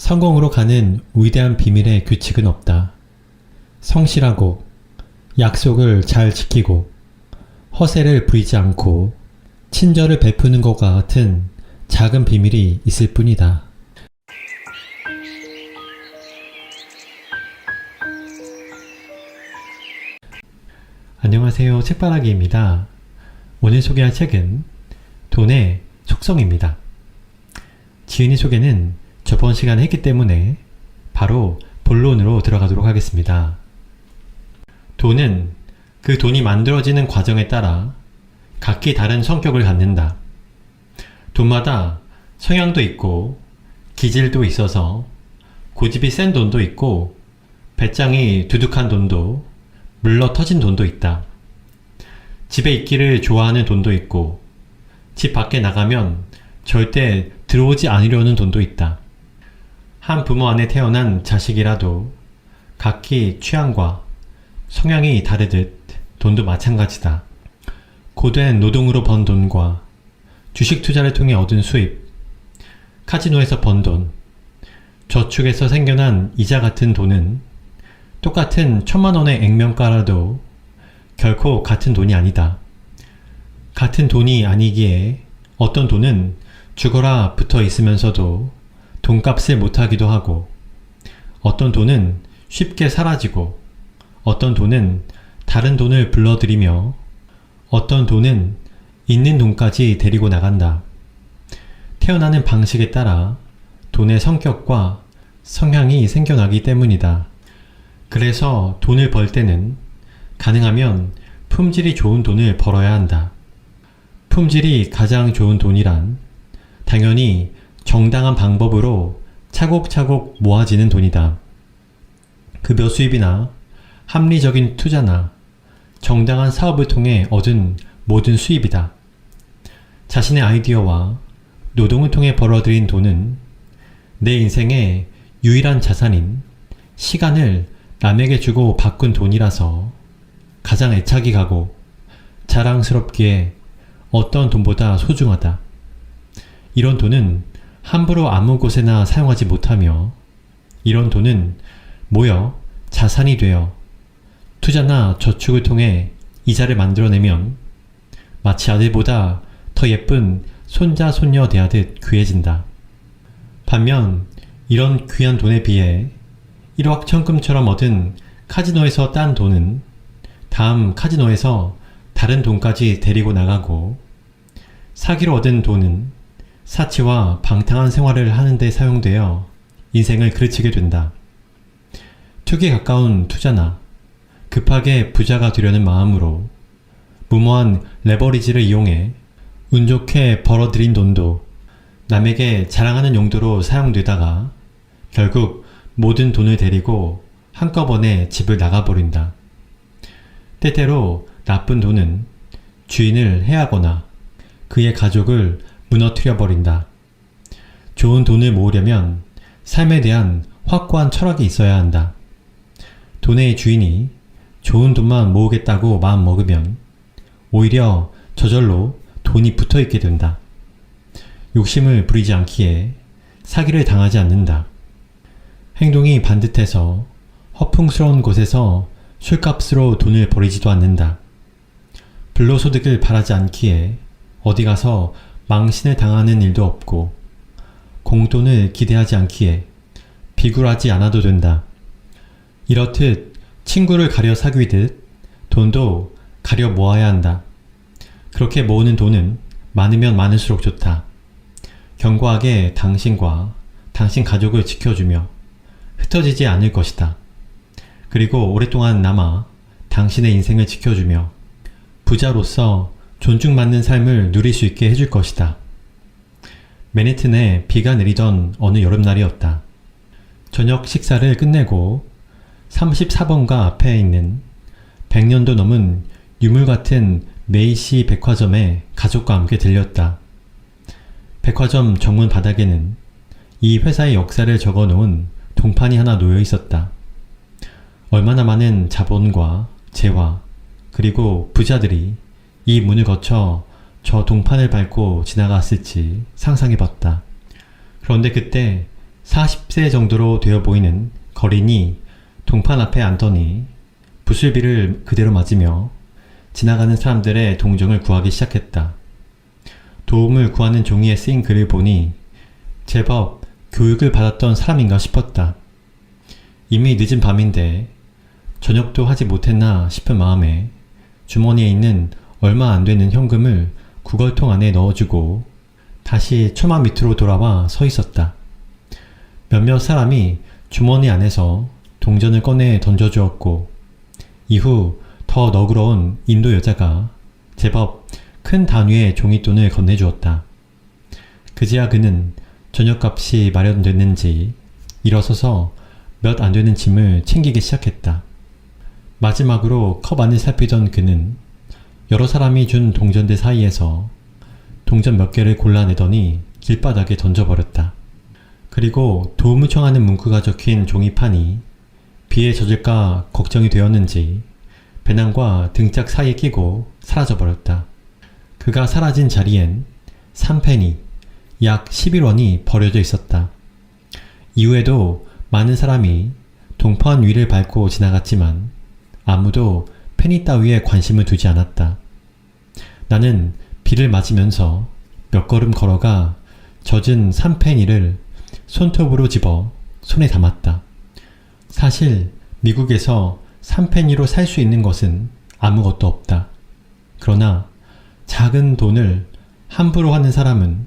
성공으로 가는 위대한 비밀의 규칙은 없다. 성실하고 약속을 잘 지키고 허세를 부리지 않고 친절을 베푸는 것과 같은 작은 비밀이 있을 뿐이다. 안녕하세요. 책바라기입니다. 오늘 소개할 책은 돈의 속성입니다. 지은이 소개는 저번 시간에 했기 때문에 바로 본론으로 들어가도록 하겠습니다. 돈은 그 돈이 만들어지는 과정에 따라 각기 다른 성격을 갖는다. 돈마다 성향도 있고 기질도 있어서 고집이 센 돈도 있고 배짱이 두둑한 돈도 물러 터진 돈도 있다. 집에 있기를 좋아하는 돈도 있고 집 밖에 나가면 절대 들어오지 않으려는 돈도 있다. 한 부모 안에 태어난 자식이라도 각기 취향과 성향이 다르듯 돈도 마찬가지다. 고된 노동으로 번 돈과 주식 투자를 통해 얻은 수입, 카지노에서 번 돈, 저축에서 생겨난 이자 같은 돈은 똑같은 1000만원의 액면가라도 결코 같은 돈이 아니다. 같은 돈이 아니기에 어떤 돈은 죽어라 붙어 있으면서도 돈값을 못하기도 하고, 어떤 돈은 쉽게 사라지고, 어떤 돈은 다른 돈을 불러들이며, 어떤 돈은 있는 돈까지 데리고 나간다. 태어나는 방식에 따라 돈의 성격과 성향이 생겨나기 때문이다. 그래서 돈을 벌 때는 가능하면 품질이 좋은 돈을 벌어야 한다. 품질이 가장 좋은 돈이란 당연히 정당한 방법으로 차곡차곡 모아지는 돈이다. 급여 수입이나 합리적인 투자나 정당한 사업을 통해 얻은 모든 수입이다. 자신의 아이디어와 노동을 통해 벌어들인 돈은 내 인생의 유일한 자산인 시간을 남에게 주고 바꾼 돈이라서 가장 애착이 가고 자랑스럽기에 어떤 돈보다 소중하다. 이런 돈은 함부로 아무 곳에나 사용하지 못하며, 이런 돈은 모여 자산이 되어 투자나 저축을 통해 이자를 만들어내면 마치 아들보다 더 예쁜 손자 손녀 대하듯 귀해진다. 반면 이런 귀한 돈에 비해 일확천금처럼 얻은 카지노에서 딴 돈은 다음 카지노에서 다른 돈까지 데리고 나가고, 사기로 얻은 돈은 사치와 방탕한 생활을 하는 데 사용되어 인생을 그르치게 된다. 투기에 가까운 투자나 급하게 부자가 되려는 마음으로 무모한 레버리지를 이용해 운 좋게 벌어들인 돈도 남에게 자랑하는 용도로 사용되다가 결국 모든 돈을 데리고 한꺼번에 집을 나가버린다. 때때로 나쁜 돈은 주인을 해하거나 그의 가족을 무너뜨려 버린다. 좋은 돈을 모으려면 삶에 대한 확고한 철학이 있어야 한다. 돈의 주인이 좋은 돈만 모으겠다고 마음먹으면 오히려 저절로 돈이 붙어있게 된다. 욕심을 부리지 않기에 사기를 당하지 않는다. 행동이 반듯해서 허풍스러운 곳에서 술값으로 돈을 버리지도 않는다. 불로소득을 바라지 않기에 어디 가서 망신을 당하는 일도 없고, 공돈을 기대하지 않기에 비굴하지 않아도 된다. 이렇듯 친구를 가려 사귀듯 돈도 가려 모아야 한다. 그렇게 모으는 돈은 많으면 많을수록 좋다. 견고하게 당신과 당신 가족을 지켜주며 흩어지지 않을 것이다. 그리고 오랫동안 남아 당신의 인생을 지켜주며 부자로서 존중받는 삶을 누릴 수 있게 해줄 것이다. 맨해튼에 비가 내리던 어느 여름날이었다. 저녁 식사를 끝내고 34번가 앞에 있는 100년도 넘은 유물 같은 메이시 백화점에 가족과 함께 들렸다. 백화점 정문 바닥에는 이 회사의 역사를 적어놓은 동판이 하나 놓여 있었다. 얼마나 많은 자본과 재화, 그리고 부자들이 이 문을 거쳐 저 동판을 밟고 지나갔을지 상상해봤다. 그런데 그때 40세 정도로 되어 보이는 거린이 동판 앞에 앉더니 부슬비를 그대로 맞으며 지나가는 사람들의 동정을 구하기 시작했다. 도움을 구하는 종이에 쓰인 글을 보니 제법 교육을 받았던 사람인가 싶었다. 이미 늦은 밤인데 저녁도 하지 못했나 싶은 마음에 주머니에 있는 얼마 안 되는 현금을 구걸통 안에 넣어주고 다시 처마 밑으로 돌아와 서 있었다. 몇몇 사람이 주머니 안에서 동전을 꺼내 던져주었고 이후 더 너그러운 인도 여자가 제법 큰 단위의 종잇돈을 건네주었다. 그제야 그는 저녁값이 마련됐는지 일어서서 몇 안 되는 짐을 챙기기 시작했다. 마지막으로 컵 안을 살피던 그는 여러 사람이 준 동전들 사이에서 동전 몇 개를 골라내더니 길바닥에 던져버렸다. 그리고 도움을 청하는 문구가 적힌 종이판이 비에 젖을까 걱정이 되었는지 배낭과 등짝 사이에 끼고 사라져버렸다. 그가 사라진 자리엔 3페니, 약 11원이 버려져 있었다. 이후에도 많은 사람이 동판 위를 밟고 지나갔지만 아무도 페니 따위에 관심을 두지 않았다. 나는 비를 맞으면서 몇 걸음 걸어가 젖은 3페니를 손톱으로 집어 손에 담았다. 사실 미국에서 3페니로 살 수 있는 것은 아무것도 없다. 그러나 작은 돈을 함부로 하는 사람은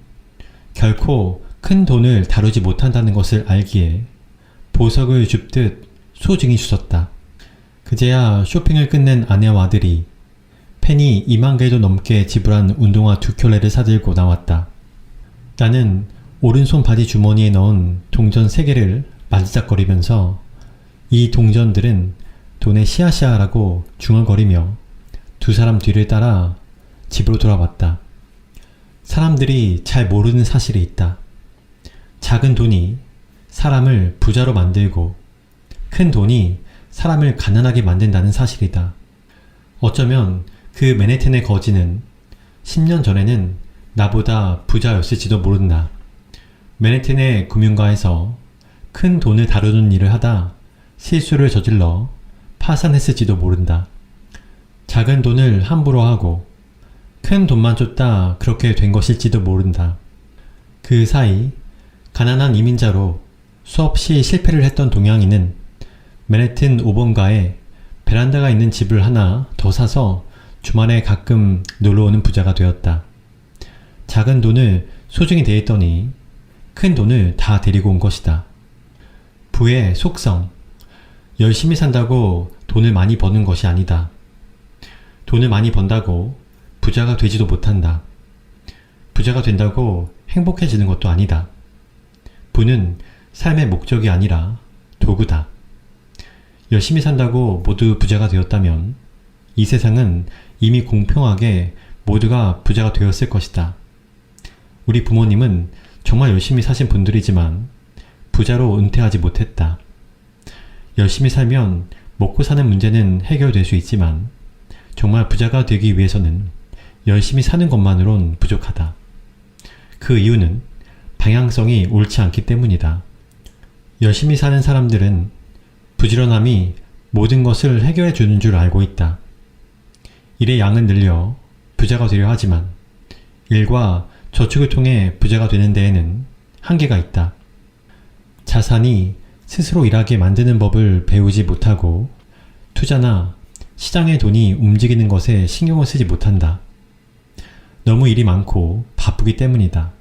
결코 큰 돈을 다루지 못한다는 것을 알기에 보석을 줍듯 소중히 주었다. 그제야 쇼핑을 끝낸 아내와 아들이 페니 2만 개도 넘게 지불한 운동화 2켤레를 사들고 나왔다. 나는 오른손 바지 주머니에 넣은 동전 3개를 만지작거리면서 이 동전들은 돈의 씨앗이야라고 중얼거리며 두 사람 뒤를 따라 집으로 돌아왔다. 사람들이 잘 모르는 사실이 있다. 작은 돈이 사람을 부자로 만들고 큰 돈이 사람을 가난하게 만든다는 사실이다. 어쩌면 그 맨해튼의 거지는 10년 전에는 나보다 부자였을지도 모른다. 맨해튼의 금융가에서 큰 돈을 다루는 일을 하다 실수를 저질러 파산했을지도 모른다. 작은 돈을 함부로 하고 큰 돈만 쫓다 그렇게 된 것일지도 모른다. 그 사이 가난한 이민자로 수없이 실패를 했던 동양인은 맨해튼 5번가에 베란다가 있는 집을 하나 더 사서 주말에 가끔 놀러오는 부자가 되었다. 작은 돈을 소중히 대했더니 큰 돈을 다 데리고 온 것이다. 부의 속성. 열심히 산다고 돈을 많이 버는 것이 아니다. 돈을 많이 번다고 부자가 되지도 못한다. 부자가 된다고 행복해지는 것도 아니다. 부는 삶의 목적이 아니라 도구다. 열심히 산다고 모두 부자가 되었다면 이 세상은 이미 공평하게 모두가 부자가 되었을 것이다. 우리 부모님은 정말 열심히 사신 분들이지만 부자로 은퇴하지 못했다. 열심히 살면 먹고 사는 문제는 해결될 수 있지만 정말 부자가 되기 위해서는 열심히 사는 것만으론 부족하다. 그 이유는 방향성이 옳지 않기 때문이다. 열심히 사는 사람들은 부지런함이 모든 것을 해결해 주는 줄 알고 있다. 일의 양은 늘려 부자가 되려 하지만 일과 저축을 통해 부자가 되는 데에는 한계가 있다. 자산이 스스로 일하게 만드는 법을 배우지 못하고 투자나 시장의 돈이 움직이는 것에 신경을 쓰지 못한다. 너무 일이 많고 바쁘기 때문이다.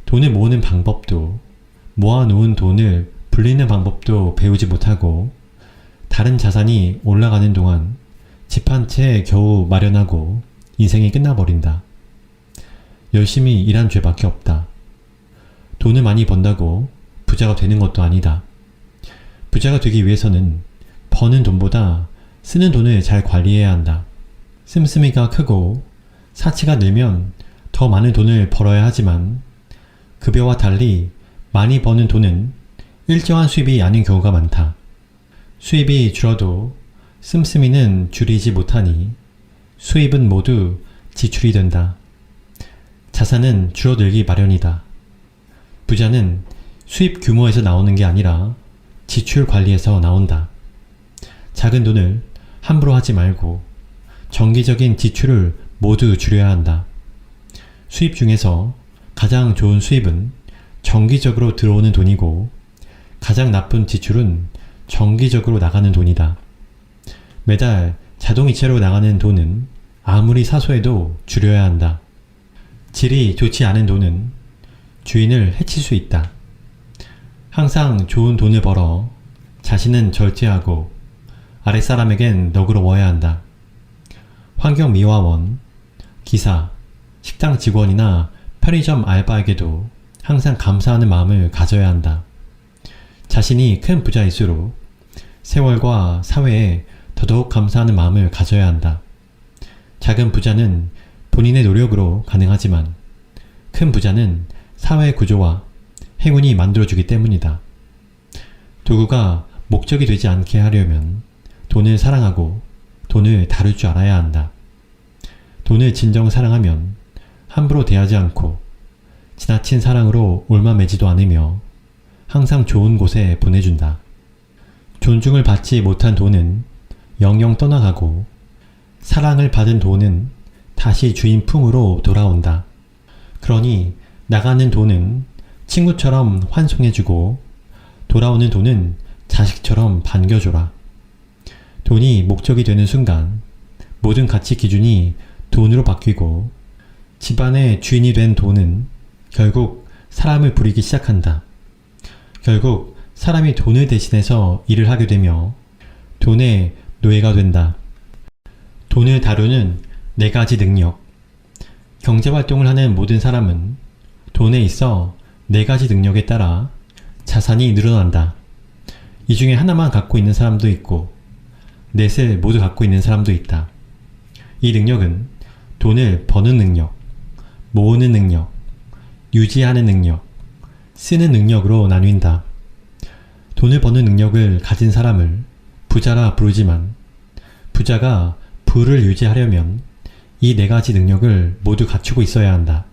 돈을 모으는 방법도 모아놓은 돈을 불리는 방법도 배우지 못하고 다른 자산이 올라가는 동안 집 한 채 겨우 마련하고 인생이 끝나버린다. 열심히 일한 죄밖에 없다. 돈을 많이 번다고 부자가 되는 것도 아니다. 부자가 되기 위해서는 버는 돈보다 쓰는 돈을 잘 관리해야 한다. 씀씀이가 크고 사치가 늘면 더 많은 돈을 벌어야 하지만 급여와 달리 많이 버는 돈은 일정한 수입이 아닌 경우가 많다. 수입이 줄어도 씀씀이는 줄이지 못하니 수입은 모두 지출이 된다. 자산은 줄어들기 마련이다. 부자는 수입 규모에서 나오는 게 아니라 지출 관리에서 나온다. 작은 돈을 함부로 하지 말고 정기적인 지출을 모두 줄여야 한다. 수입 중에서 가장 좋은 수입은 정기적으로 들어오는 돈이고 가장 나쁜 지출은 정기적으로 나가는 돈이다. 매달 자동이체로 나가는 돈은 아무리 사소해도 줄여야 한다. 질이 좋지 않은 돈은 주인을 해칠 수 있다. 항상 좋은 돈을 벌어 자신은 절제하고 아랫사람에겐 너그러워야 한다. 환경미화원, 기사, 식당 직원이나 편의점 알바에게도 항상 감사하는 마음을 가져야 한다. 자신이 큰 부자일수록 세월과 사회에 더더욱 감사하는 마음을 가져야 한다. 작은 부자는 본인의 노력으로 가능하지만 큰 부자는 사회 구조와 행운이 만들어주기 때문이다. 도구가 목적이 되지 않게 하려면 돈을 사랑하고 돈을 다룰 줄 알아야 한다. 돈을 진정 사랑하면 함부로 대하지 않고 지나친 사랑으로 올마매지도 않으며 항상 좋은 곳에 보내준다. 존중을 받지 못한 돈은 영영 떠나가고 사랑을 받은 돈은 다시 주인 품으로 돌아온다. 그러니 나가는 돈은 친구처럼 환송해주고 돌아오는 돈은 자식처럼 반겨줘라. 돈이 목적이 되는 순간 모든 가치 기준이 돈으로 바뀌고 집안의 주인이 된 돈은 결국 사람을 부리기 시작한다. 결국 사람이 돈을 대신해서 일을 하게 되며 돈의 노예가 된다. 돈을 다루는 4가지 능력. 경제활동을 하는 모든 사람은 돈에 있어 4가지 능력에 따라 자산이 늘어난다. 이 중에 하나만 갖고 있는 사람도 있고 넷을 모두 갖고 있는 사람도 있다. 이 능력은 돈을 버는 능력, 모으는 능력, 유지하는 능력, 쓰는 능력으로 나뉜다. 돈을 버는 능력을 가진 사람을 부자라 부르지만 부자가 부를 유지하려면 이 4가지 능력을 모두 갖추고 있어야 한다.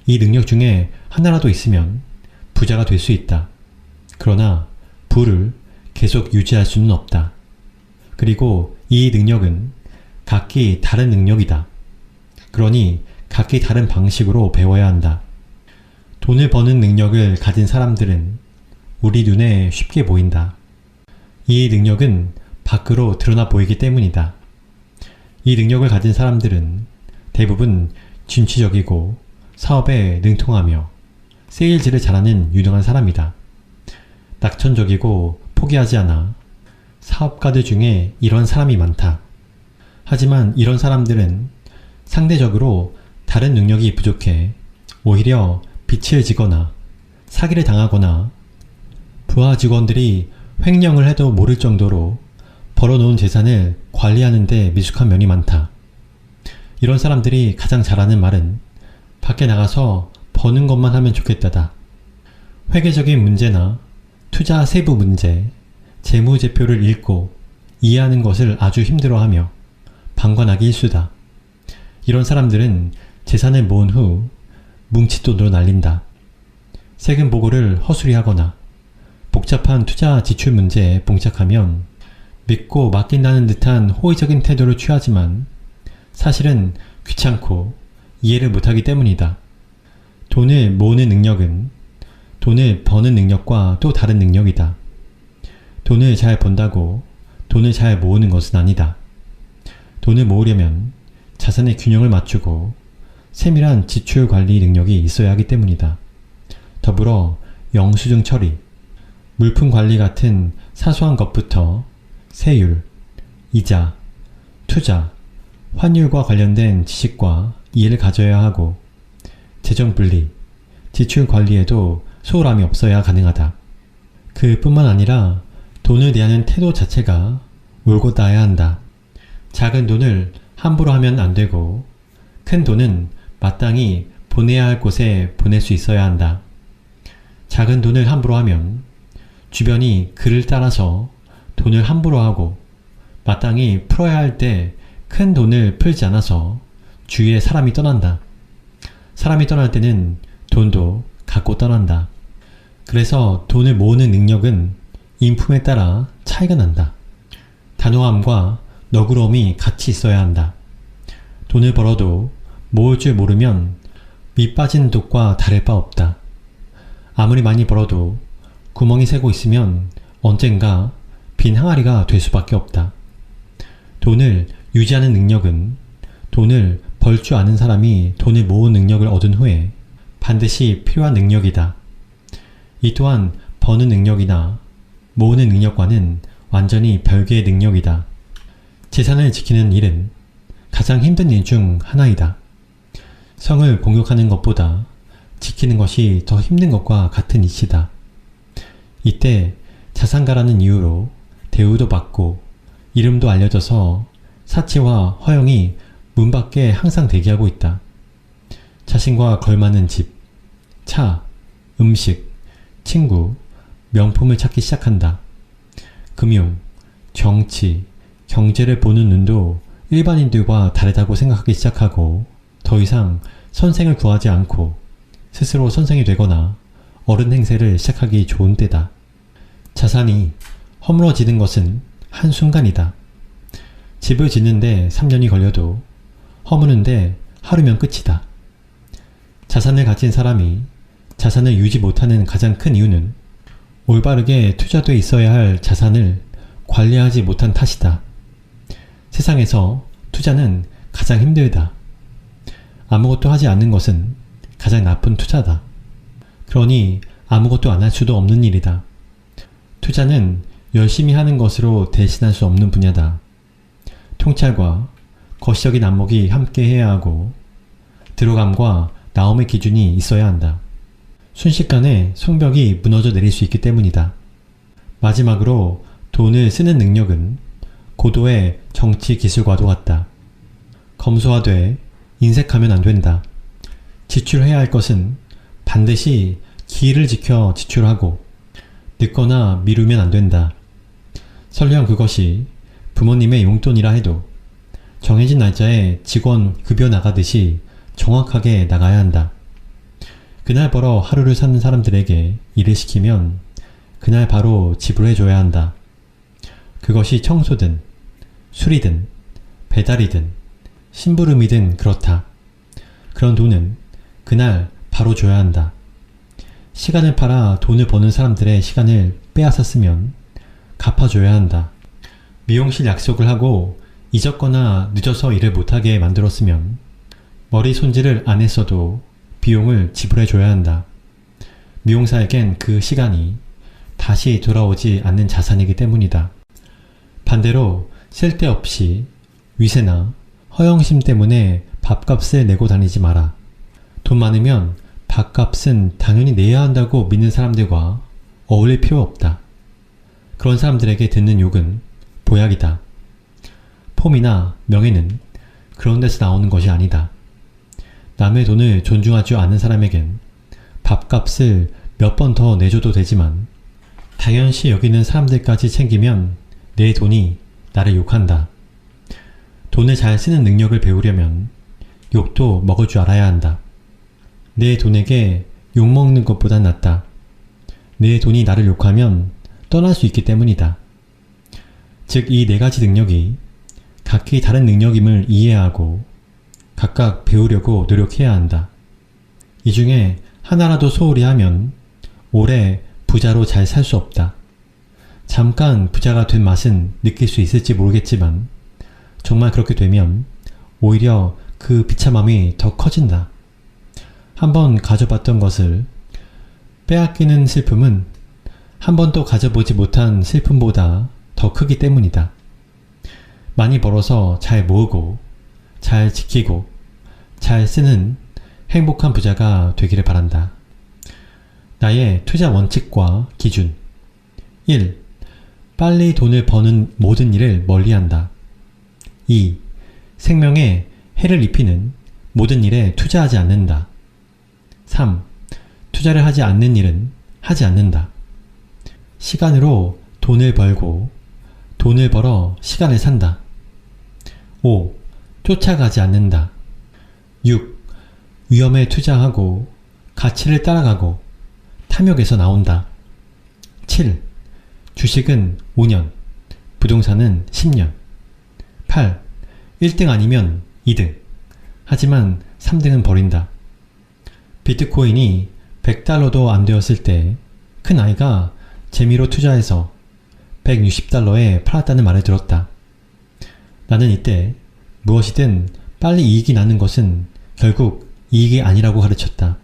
이 능력 중에 하나라도 있으면 부자가 될 수 있다. 그러나 부를 계속 유지할 수는 없다. 그리고 이 능력은 각기 다른 능력이다. 그러니 각기 다른 방식으로 배워야 한다. 돈을 버는 능력을 가진 사람들은 우리 눈에 쉽게 보인다. 이 능력은 밖으로 드러나 보이기 때문이다. 이 능력을 가진 사람들은 대부분 진취적이고 사업에 능통하며 세일즈를 잘하는 유능한 사람이다. 낙천적이고 포기하지 않아 사업가들 중에 이런 사람이 많다. 하지만 이런 사람들은 상대적으로 다른 능력이 부족해 오히려 빚을 지거나 사기를 당하거나 부하 직원들이 횡령을 해도 모를 정도로 벌어놓은 재산을 관리하는 데 미숙한 면이 많다. 이런 사람들이 가장 잘하는 말은 밖에 나가서 버는 것만 하면 좋겠다다. 회계적인 문제나 투자 세부 문제, 재무제표를 읽고 이해하는 것을 아주 힘들어하며 방관하기 일수다. 이런 사람들은 재산을 모은 후 뭉칫돈으로 날린다. 세금 보고를 허술히하거나 복잡한 투자 지출 문제에 봉착하면 믿고 맡긴다는 듯한 호의적인 태도를 취하지만 사실은 귀찮고 이해를 못하기 때문이다. 돈을 모으는 능력은 돈을 버는 능력과 또 다른 능력이다. 돈을 잘 번다고 돈을 잘 모으는 것은 아니다. 돈을 모으려면 자산의 균형을 맞추고 세밀한 지출 관리 능력이 있어야 하기 때문이다. 더불어 영수증 처리, 물품 관리 같은 사소한 것부터 세율, 이자, 투자, 환율과 관련된 지식과 이해를 가져야 하고 재정 분리, 지출 관리에도 소홀함이 없어야 가능하다. 그뿐만 아니라 돈을 대하는 태도 자체가 옳고 따야 한다. 작은 돈을 함부로 하면 안 되고 큰 돈은 마땅히 보내야 할 곳에 보낼 수 있어야 한다. 작은 돈을 함부로 하면 주변이 그를 따라서 돈을 함부로 하고 마땅히 풀어야 할 때 큰 돈을 풀지 않아서 주위에 사람이 떠난다. 사람이 떠날 때는 돈도 갖고 떠난다. 그래서 돈을 모으는 능력은 인품에 따라 차이가 난다. 단호함과 너그러움이 같이 있어야 한다. 돈을 벌어도 모을 줄 모르면 밑 빠진 독과 다를 바 없다. 아무리 많이 벌어도 구멍이 새고 있으면 언젠가 빈 항아리가 될 수밖에 없다. 돈을 유지하는 능력은 돈을 벌 줄 아는 사람이 돈을 모은 능력을 얻은 후에 반드시 필요한 능력이다. 이 또한 버는 능력이나 모으는 능력과는 완전히 별개의 능력이다. 재산을 지키는 일은 가장 힘든 일 중 하나이다. 성을 공격하는 것보다 지키는 것이 더 힘든 것과 같은 이치다. 이때 자산가라는 이유로 대우도 받고 이름도 알려져서 사치와 허영이 문 밖에 항상 대기하고 있다. 자신과 걸맞는 집, 차, 음식, 친구, 명품을 찾기 시작한다. 금융, 정치, 경제를 보는 눈도 일반인들과 다르다고 생각하기 시작하고 더 이상 선생을 구하지 않고 스스로 선생이 되거나 어른 행세를 시작하기 좋은 때다. 자산이 허물어지는 것은 한순간이다. 집을 짓는데 3년이 걸려도 허무는데 하루면 끝이다. 자산을 가진 사람이 자산을 유지 못하는 가장 큰 이유는 올바르게 투자돼 있어야 할 자산을 관리하지 못한 탓이다. 세상에서 투자는 가장 힘들다. 아무것도 하지 않는 것은 가장 나쁜 투자다. 그러니 아무것도 안 할 수도 없는 일이다. 투자는 열심히 하는 것으로 대신할 수 없는 분야다. 통찰과 거시적인 안목이 함께 해야 하고 들어감과 나옴의 기준이 있어야 한다. 순식간에 성벽이 무너져 내릴 수 있기 때문이다. 마지막으로 돈을 쓰는 능력은 고도의 정치 기술과도 같다. 검소화돼 인색하면 안 된다. 지출해야 할 것은 반드시 기일을 지켜 지출하고 늦거나 미루면 안 된다. 설령 그것이 부모님의 용돈이라 해도 정해진 날짜에 직원 급여 나가듯이 정확하게 나가야 한다. 그날 벌어 하루를 사는 사람들에게 일을 시키면 그날 바로 지불해줘야 한다. 그것이 청소든 술이든 배달이든 심부름이든 그렇다. 그런 돈은 그날 바로 줘야 한다. 시간을 팔아 돈을 버는 사람들의 시간을 빼앗았으면 갚아줘야 한다. 미용실 약속을 하고 잊었거나 늦어서 일을 못하게 만들었으면 머리 손질을 안 했어도 비용을 지불해줘야 한다. 미용사에겐 그 시간이 다시 돌아오지 않는 자산이기 때문이다. 반대로 쓸데없이 위세나 허영심 때문에 밥값을 내고 다니지 마라. 돈 많으면 밥값은 당연히 내야 한다고 믿는 사람들과 어울릴 필요 없다. 그런 사람들에게 듣는 욕은 보약이다. 폼이나 명예는 그런 데서 나오는 것이 아니다. 남의 돈을 존중하지 않는 사람에겐 밥값을 몇 번 더 내줘도 되지만 당연시 여기는 사람들까지 챙기면 내 돈이 나를 욕한다. 돈을 잘 쓰는 능력을 배우려면 욕도 먹을 줄 알아야 한다. 내 돈에게 욕먹는 것보단 낫다. 내 돈이 나를 욕하면 떠날 수 있기 때문이다. 즉, 이 네 가지 능력이 각기 다른 능력임을 이해하고 각각 배우려고 노력해야 한다. 이 중에 하나라도 소홀히 하면 오래 부자로 잘 살 수 없다. 잠깐 부자가 된 맛은 느낄 수 있을지 모르겠지만 정말 그렇게 되면 오히려 그 비참함이 더 커진다. 한번 가져봤던 것을 빼앗기는 슬픔은 한 번도 가져보지 못한 슬픔보다 더 크기 때문이다. 많이 벌어서 잘 모으고 잘 지키고 잘 쓰는 행복한 부자가 되기를 바란다. 나의 투자 원칙과 기준 1. 빨리 돈을 버는 모든 일을 멀리한다. 2. 생명에 해를 입히는 모든 일에 투자하지 않는다. 3. 투자를 하지 않는 일은 하지 않는다. 시간으로 돈을 벌고 돈을 벌어 시간을 산다. 5. 쫓아가지 않는다. 6. 위험에 투자하고 가치를 따라가고 탐욕에서 나온다. 7. 주식은 5년, 부동산은 10년. 8. 1등 아니면 2등. 하지만 3등은 버린다. 비트코인이 100달러도 안 되었을 때 큰 아이가 재미로 투자해서 160달러에 팔았다는 말을 들었다. 나는 이때 무엇이든 빨리 이익이 나는 것은 결국 이익이 아니라고 가르쳤다.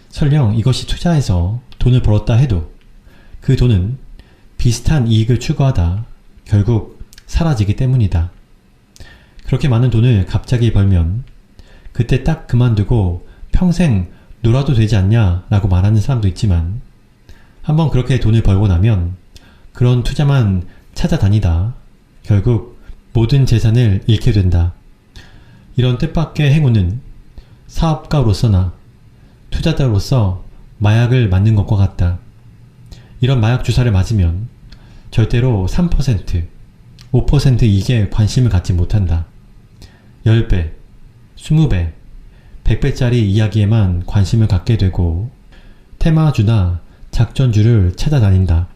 설령 이것이 투자해서 돈을 벌었다 해도 그 돈은 비슷한 이익을 추구하다 결국 사라지기 때문이다. 그렇게 많은 돈을 갑자기 벌면 그때 딱 그만두고 평생 놀아도 되지 않냐 라고 말하는 사람도 있지만 한번 그렇게 돈을 벌고 나면 그런 투자만 찾아다니다 결국 모든 재산을 잃게 된다. 이런 뜻밖의 행운은 사업가로서나 투자자로서 마약을 맞는 것과 같다. 이런 마약 주사를 맞으면 절대로 3%, 5% 이익에 관심을 갖지 못한다. 10배, 20배, 100배짜리 이야기에만 관심을 갖게 되고 테마주나 작전주를 찾아다닌다.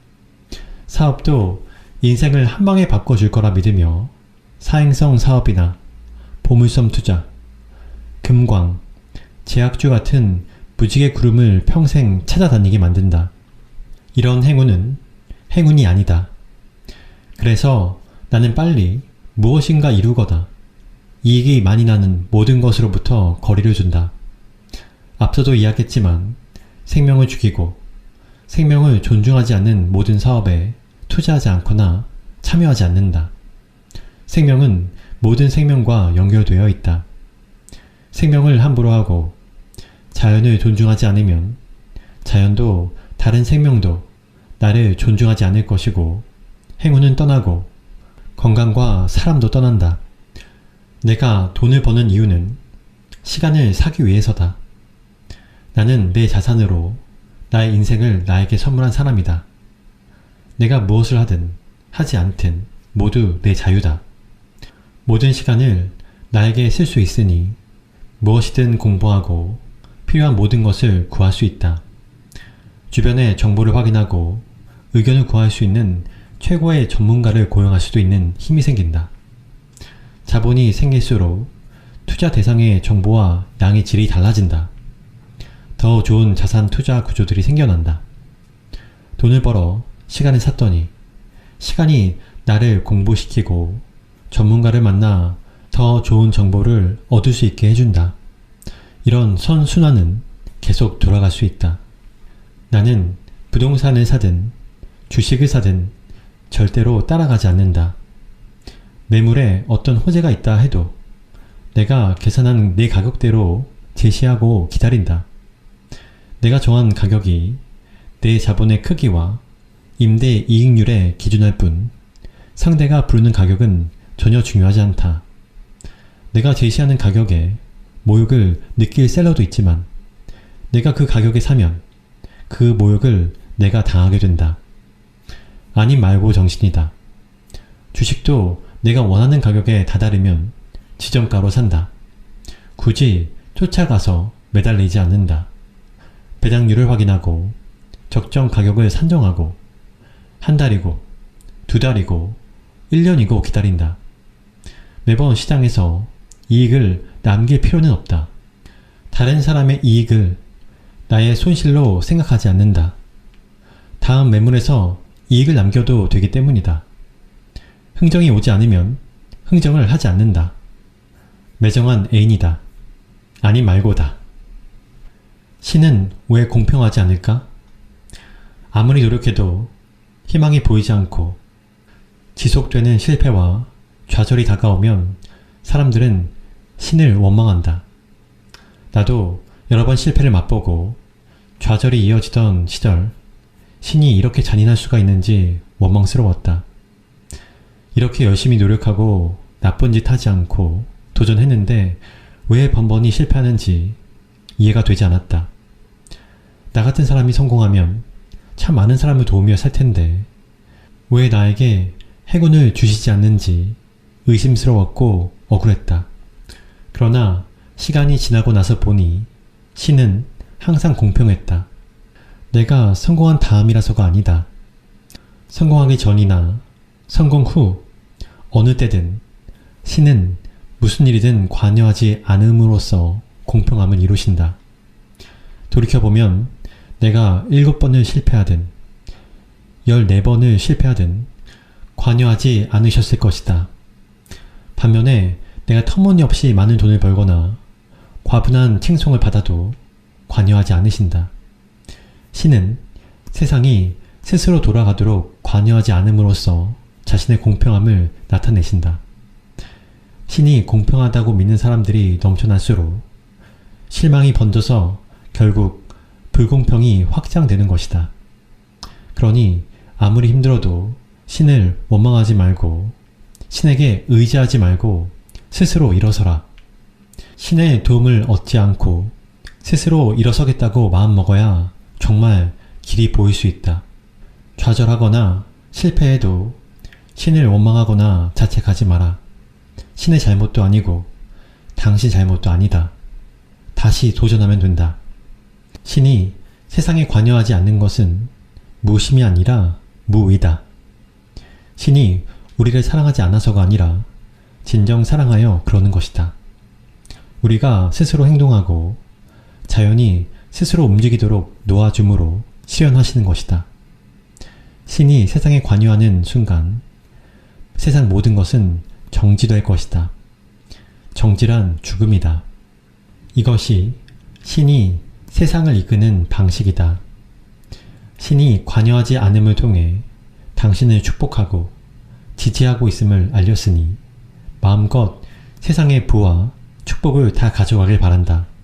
사업도 인생을 한 방에 바꿔줄 거라 믿으며 사행성 사업이나 보물섬 투자, 금광, 제약주 같은 무지개 구름을 평생 찾아다니게 만든다. 이런 행운은 행운이 아니다. 그래서 나는 빨리 무엇인가 이루거나 이익이 많이 나는 모든 것으로부터 거리를 둔다. 앞서도 이야기했지만 생명을 죽이고 생명을 존중하지 않는 모든 사업에 투자하지 않거나 참여하지 않는다. 생명은 모든 생명과 연결되어 있다. 생명을 함부로 하고 자연을 존중하지 않으면 자연도 다른 생명도 나를 존중하지 않을 것이고 행운은 떠나고 건강과 사람도 떠난다. 내가 돈을 버는 이유는 시간을 사기 위해서다. 나는 내 자산으로 나의 인생을 나에게 선물한 사람이다. 내가 무엇을 하든 하지 않든 모두 내 자유다. 모든 시간을 나에게 쓸 수 있으니 무엇이든 공부하고 필요한 모든 것을 구할 수 있다. 주변의 정보를 확인하고 의견을 구할 수 있는 최고의 전문가를 고용할 수도 있는 힘이 생긴다. 자본이 생길수록 투자 대상의 정보와 양의 질이 달라진다. 더 좋은 자산 투자 구조들이 생겨난다. 돈을 벌어 시간을 샀더니 시간이 나를 공부시키고 전문가를 만나 더 좋은 정보를 얻을 수 있게 해준다. 이런 선순환은 계속 돌아갈 수 있다. 나는 부동산을 사든 주식을 사든 절대로 따라가지 않는다. 매물에 어떤 호재가 있다 해도 내가 계산한 내 가격대로 제시하고 기다린다. 내가 정한 가격이 내 자본의 크기와 임대 이익률에 기준할 뿐 상대가 부르는 가격은 전혀 중요하지 않다. 내가 제시하는 가격에 모욕을 느낄 셀러도 있지만 내가 그 가격에 사면 그 모욕을 내가 당하게 된다. 아님 말고 정신이다. 주식도 내가 원하는 가격에 다다르면 지정가로 산다. 굳이 쫓아가서 매달리지 않는다. 배당률을 확인하고 적정 가격을 산정하고 한 달이고 두 달이고 1년이고 기다린다. 매번 시장에서 이익을 남길 필요는 없다. 다른 사람의 이익을 나의 손실로 생각하지 않는다. 다음 매물에서 이익을 남겨도 되기 때문이다. 흥정이 오지 않으면 흥정을 하지 않는다. 매정한 애인이다. 아니 말고다. 신은 왜 공평하지 않을까? 아무리 노력해도 희망이 보이지 않고 지속되는 실패와 좌절이 다가오면 사람들은 신을 원망한다. 나도 여러 번 실패를 맛보고 좌절이 이어지던 시절 신이 이렇게 잔인할 수가 있는지 원망스러웠다. 이렇게 열심히 노력하고 나쁜 짓 하지 않고 도전했는데 왜 번번이 실패하는지 이해가 되지 않았다. 나 같은 사람이 성공하면 참 많은 사람을 도우며 살 텐데 왜 나에게 행운을 주시지 않는지 의심스러웠고 억울했다. 그러나 시간이 지나고 나서 보니 신은 항상 공평했다. 내가 성공한 다음이라서가 아니다. 성공하기 전이나 성공 후 어느 때든 신은 무슨 일이든 관여하지 않음으로써 공평함을 이루신다. 돌이켜보면 내가 7번을 실패하든 14번을 실패하든 관여하지 않으셨을 것이다. 반면에 내가 터무니없이 많은 돈을 벌거나 과분한 칭송을 받아도 관여하지 않으신다. 신은 세상이 스스로 돌아가도록 관여하지 않음으로써 자신의 공평함을 나타내신다. 신이 공평하다고 믿는 사람들이 넘쳐날수록 실망이 번져서 결국 불공평이 확장되는 것이다. 그러니 아무리 힘들어도 신을 원망하지 말고 신에게 의지하지 말고 스스로 일어서라. 신의 도움을 얻지 않고 스스로 일어서겠다고 마음먹어야 정말 길이 보일 수 있다. 좌절하거나 실패해도 신을 원망하거나 자책하지 마라. 신의 잘못도 아니고 당신 잘못도 아니다. 다시 도전하면 된다. 신이 세상에 관여하지 않는 것은 무심이 아니라 무의다. 신이 우리를 사랑하지 않아서가 아니라 진정 사랑하여 그러는 것이다. 우리가 스스로 행동하고 자연이 스스로 움직이도록 놓아줌으로 실현하시는 것이다. 신이 세상에 관여하는 순간 세상 모든 것은 정지될 것이다. 정지란 죽음이다. 이것이 신이 세상을 이끄는 방식이다. 신이 관여하지 않음을 통해 당신을 축복하고 지지하고 있음을 알렸으니 마음껏 세상의 부와 축복을 다 가져가길 바란다.